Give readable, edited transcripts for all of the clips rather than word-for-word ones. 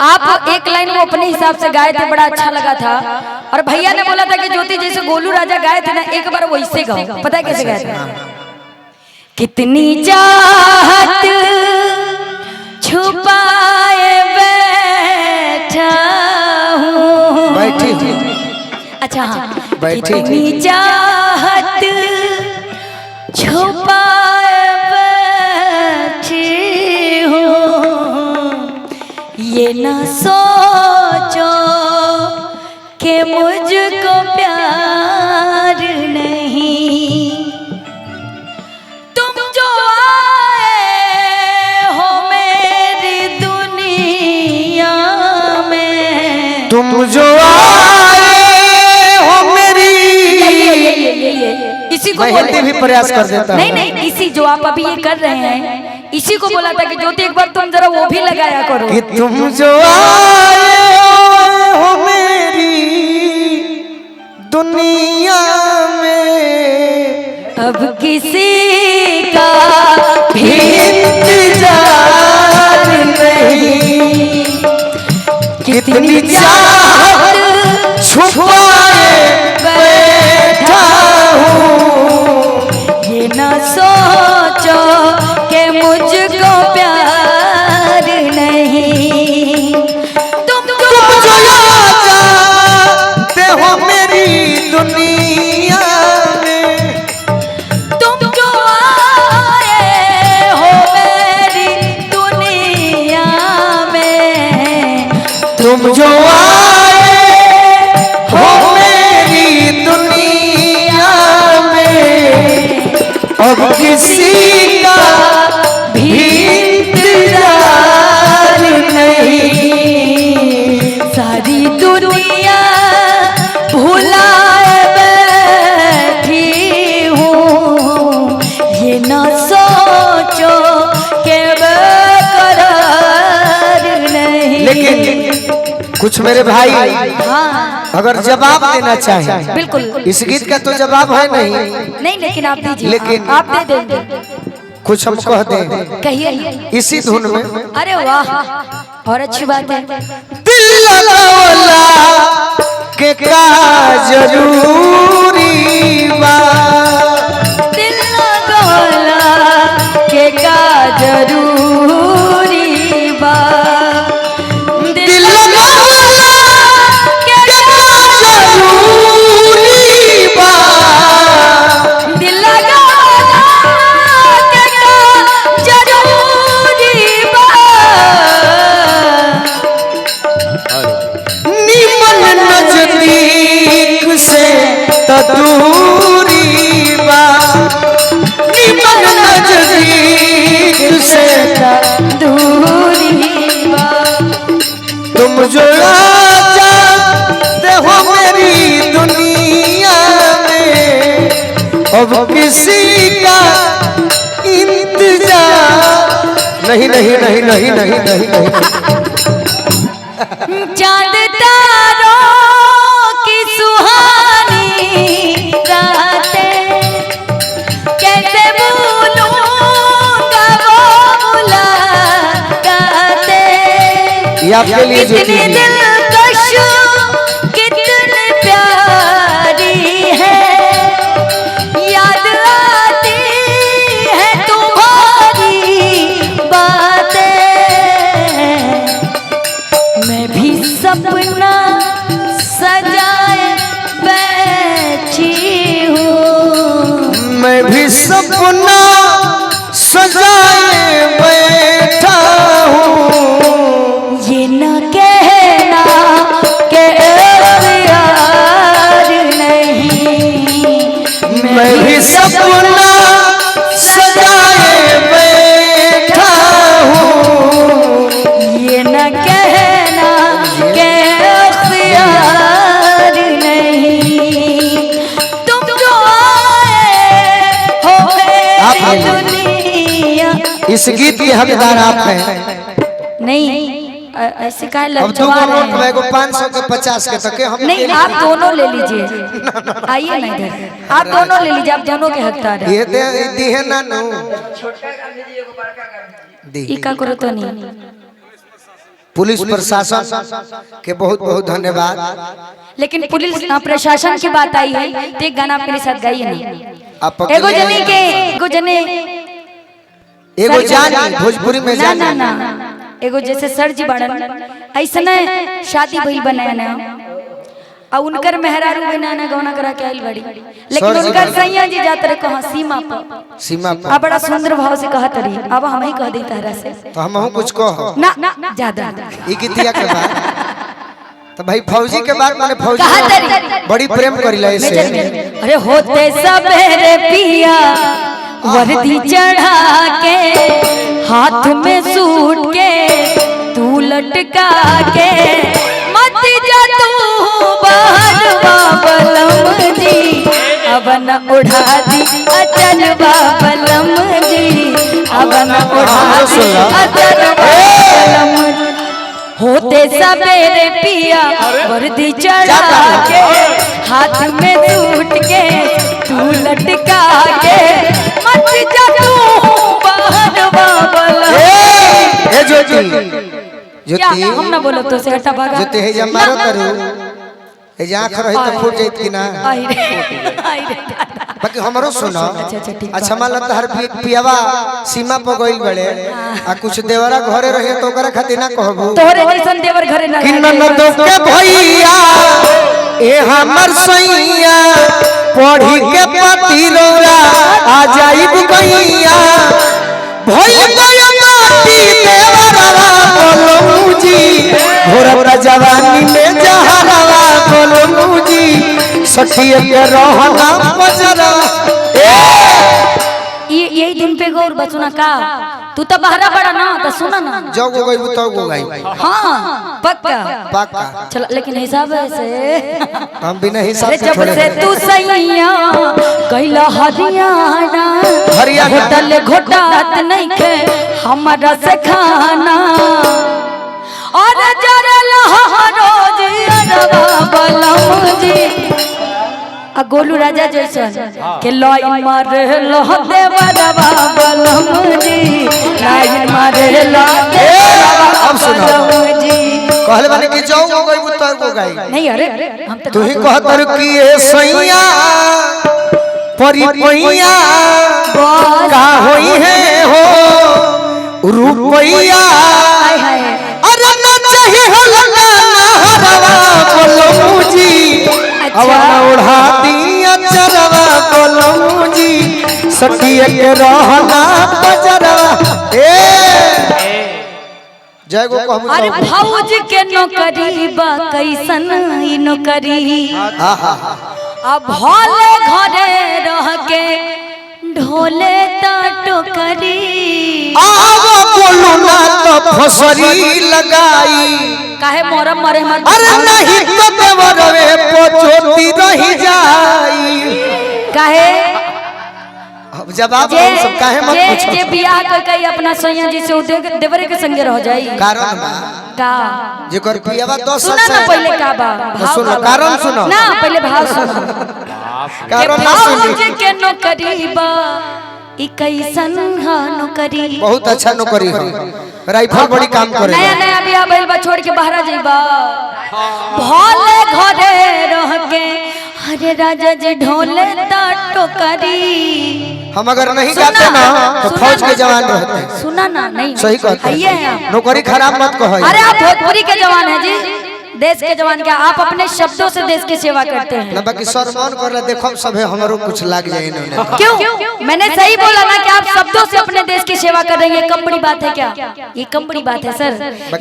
आप एक लाइन वो अपने हिसाब से गाए थे, बड़ा अच्छा लगा था। और भैया ने बोला था कि ज्योति जैसे गोलू राजा गाए थे ना, एक बार वैसे गाओ। पता है कैसे गाए थे? कितनी चाहत छुपाए बैठा हूँ। बैठी हूँ। अच्छा हाँ, कितनी चाहत छुपाए बैठी हूँ, ये ना सोचो कि मुझको प्यार नहीं। तुम जो आए हो मेरी दुनिया में, तुम जो आए हो मेरी, इसी को मैं हिंदी भी प्रयास कर देता नहीं नहीं, इसी जो आप अभी ये कर रहे हैं, इसी को बोला था कि ज्योति एक बार तुम जरा वो भी लगाया करो कि तुम जो आए हो मेरी दुनिया में, अब किसी का भी इंतजार नहीं। कितनी चाहत छुपाए बैठा हूँ, ये ना सोचो कि मुझको प्यार नहीं। तुम जो जाते हो मेरी दुनिया में, तुम जो आए हो मेरी दुनिया में, तुम जो आए हो मेरी दुनिया में, अब किसी का भी इंतजार नहीं। सारी दुनिया भुलाए बैठी हूँ, ये ना सोचो कि बेकरार नहीं। लेकिन कुछ मेरे भाई हाँ अगर जवाब देना चाहे, बिल्कुल, इस गीत का तो जवाब है नहीं, नहीं लेकिन आप दीजिए, लेकिन आप दे देंगे, कुछ हम कह दें कहिए इसी धुन में। अरे वाह, और अच्छी बात है। दिल लगौला के का जरूरी बा, दिल लगौला के का जरूरी बा, दिल लगौला के का जरूरी बा, दिल लगौला के का जरूरी बा, निमन नजदीक से तो दूरी बा, निमन नजदीक से दूरी बा। तुम जो जाते हो मेरी दुनिया में, अब किसी का इंतजार नहीं नहीं नहीं नहीं नहीं नहीं नहीं। चांद तारों की सुहानी रातें, कैसे भूलूंगा वो मुलाकातें। ये आपके लिए जो कितनी दिलकश, कितनी प्यारी है, याद आती है तुम्हारी बातें। मैं भी सपना सजाए बैठी हूँ, मैं भी सपना सजाए बैठा हूँ, ये न कहना कि प्यार नहीं। मैं भी सपना सजाए बैठा हूँ, ये न कहना कि प्यार नहीं। तुम जो आए हो मेरी दुनिया। इस गीत के हकदार आप हैं। नहीं ऐसे का अब लज्जवा दो रहे नोट हैं। को 500 के 50 के तक हम नहीं आप दोनों ले लीजिए, आइए ना इधर, आप दोनों ले लीजिए, आप दोनों के हकदार हैं। ये दे दी है ना नो इका करो तो नहीं पुलिस प्रशासन के बहुत बहुत धन्यवाद। लेकिन पुलिस प्रशासन की बात आई है तो एक गाना आपके साथ गाइए नहीं। एगो जने के एगो जान भोजपुरी में ना ना ना एगो जैसे सर जी बाड़न ऐसा शादी भइल बनाया ना और उनकर मेहरारू बिना ना गौना करा के आइल बड़ी, लेकिन उनकर सैया जी जात रहे कहां सीमा पर आ बड़ा सुंदर भाव से कहत रही। अब हम ही कह दी तहरा से तो हम कुछ कहो ना ज्यादा ई गीतिया के बाद तो भाई फौजी के बाद माने फौजी बड़ी प्रेम करिला ऐसे। अरे होते सबेरे पिया वर्दी चढ़ा के हाथ में सूट के तू लटका के मत जा तू बहनवा बलम जी अब न उड़ा दी अचनवा बलम जी अब न उड़ा दी अचनवा बलम जी। होते सबेरे पिया वर्दी चढ़ा के हाथ में सूट के तू लटका के मत जा तू बहनवा बलम। ए ज्योति ज्योति हम ना बोलो तो से हटा भागा ज्योति है जब मारो करू ए जा आंख रही तो फूट जाइत कि ना। आई रे बाकी हमरो सुनो। अच्छा मान लता हर पियावा सीमा पर गइल बड़े आ कुछ देवरा घरे रहे तो ओकरा खातिर ना कहबो तोहरे जैसन देवर घरे ना किन्नन तो के भैया ए हमर सैया पढ़ी के पति रोरा आ जाइब गैया भइल गया माटी देवरवा बोलमुजी घोरता जवानी में जहरवा बोलमुजी सखिए के रहना बजरा। यही दिन पे गौर बचुना का तू तो बहरा बड़ा ना तो सुना ना जो गो गई तो गो गई हां पक्का पक्का चल लेकिन हिसाब से हम बिना हिसाब से जब से तू सैया कैला हरियाणा होटल घोटात नहीं के हमारा से खाना और जरल रोज अरवा बलम जी आ गोलू राजा जैसन के लाइन मारे लो देवरवा बलम जी लाइन मारे लो अब सुनो जी कहले बानी कि जाओ गो गई तो गो गई नहीं। अरे हम तो तू ही कहतर कि ए सैया परिपैया का होई है हो रुपैया अरे ना चाहे हो लगा हरवा बोलमुजी अवा उड़ा दिया चरवा बोलमुजी सखिए के रहना बजरवा। ए जय गो कहू अरे भौज के नौकरी बा कैसन ई नौकरी अब भोले घरे रह के ढोले ता टोकरी आवा बोलू ना तो फसरी लगाई काहे मोरम मरे मर अरे नहीं तो देवरवे पोचोती रही जाई काहे अब जवाब हम सब काहे मत पूछो जे बियाह कर के अपना सैया जी से देवरे के संगे रह जाई कारण बा का जेकर पियावा 10 साल सुना ना पहले का बा सुनो कारण सुनो ना पहले भाव सुनो कारण ना सुनी के नौकरी बा ई कैसन हा नौकरी बहुत अच्छा नौकरी है राइफल बड़ी काम करे नया नया बियाह भइल बा छोड़ के बाहर जाइबा भोले घरे रह के अरे राजा जी ढोले ता टोकरी हम अगर नहीं गाते ना तो फौज के जवान रहते। सुना ना नहीं सही कहते हैं नौकरी खराब मत कहो। अरे आप भोजपुरी के जवान हैं जी देश के जवान क्या आप अपने शब्दों से देश की सेवा करते हैं ना बाकी सम्मान कर रहा देखो सब है हमारो कुछ लाग जाए इन्होंने क्यों मैंने सही बोला ना कि आप शब्दों से अपने देश की सेवा कर रही है। कम बड़ी बात है क्या ये कम बड़ी बात है सर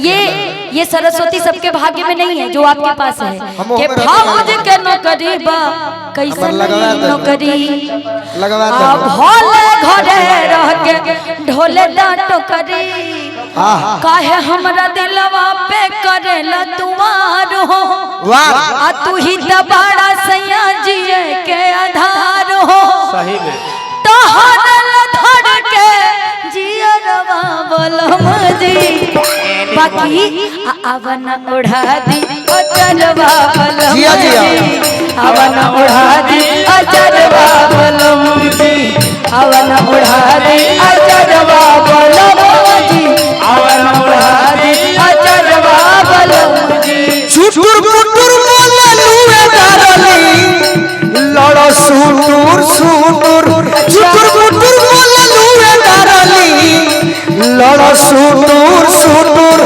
ये सरस्वती सबके भाग्य में नहीं है जो आपके पास है कि भौज के नौकरी बा कैसे नौकरी लगवा दो भोले घरे रह के ढोले डांटो करी काहे हमरा दिलवा पे करेला तुम्हार हो वाह आ तू ही तो बड़ा सैया जिए के आधार हो सही में तोहर धड़ के जियरवा बोलम जी बाकी अवन उड़ा दी अचरवा बोलम जी अवन उड़ा दी अचरवा बोलम जी अवन उड़ा दी अचरवा बोलम जी अवन उड़ा दी अचरवा सुटूर सुटूर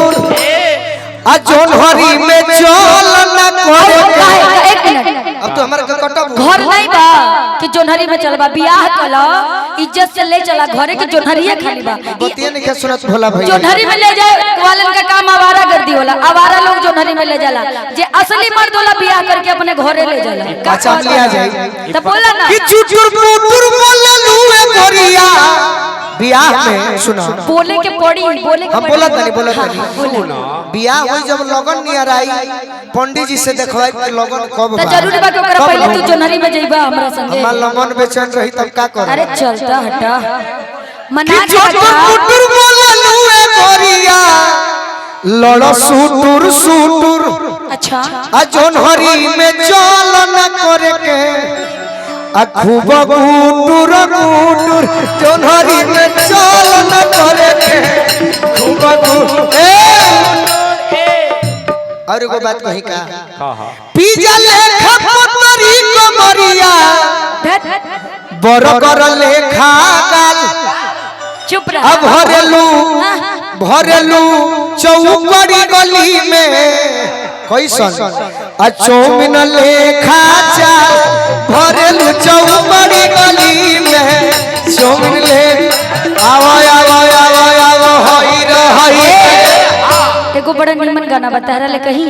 आ जोनहरी में चल न करे एक मिनट अब तो हमारे के कटब घर नहीं बा कि जोनहरी में चलबा बियाह कला इज्जत से ले चला घरे के जोनहरिए खाली बा बतिया नहीं सुनत भोला भैया जोनहरी में ले जाए वालन का काम आवारा गर्दी होला आवारा लोग जोनहरी में ले जाला जे असली मर्द होला बियाह करके अपने घरे ले जाला अच्छा अब लिया जाए तो बोला ना कि चुटुर पुटुर बोले लुए गोरिया बियाह में सुनो बोले के पड़ी बोले के हम बोला तनी बियाह होई जब लगन नियर आई पंडित जी से देखवाई कि लगन कब तो जरूरी बा कि ओकरा पहले तू जोनहरी में जइबा हमरा संगे हमार मन बेचैन रही तब का कर अरे चलता हटा मना के चुटुर पुटुर बोले लुए गोरिया लड़ सुटुर सुटुर अच्छा आ जोनहरी में चल न करे के आ खूब गुटुर गुटुर जोनहरी में चल न करे के खूब गुटुर और एगो बात कही का पिज्जा लेखा पतरी कमरिया बरगर लेखा गाल चुप रह अब भरेलू चौकड़ी गली में कैसन आ चौमिन लेखा चाल भरेलू चौकड़ी गली में चौमिन ले आवो आवो आवो आवो हई रे हई एगो बड़ा निमन गाना बता रहा ले कहीं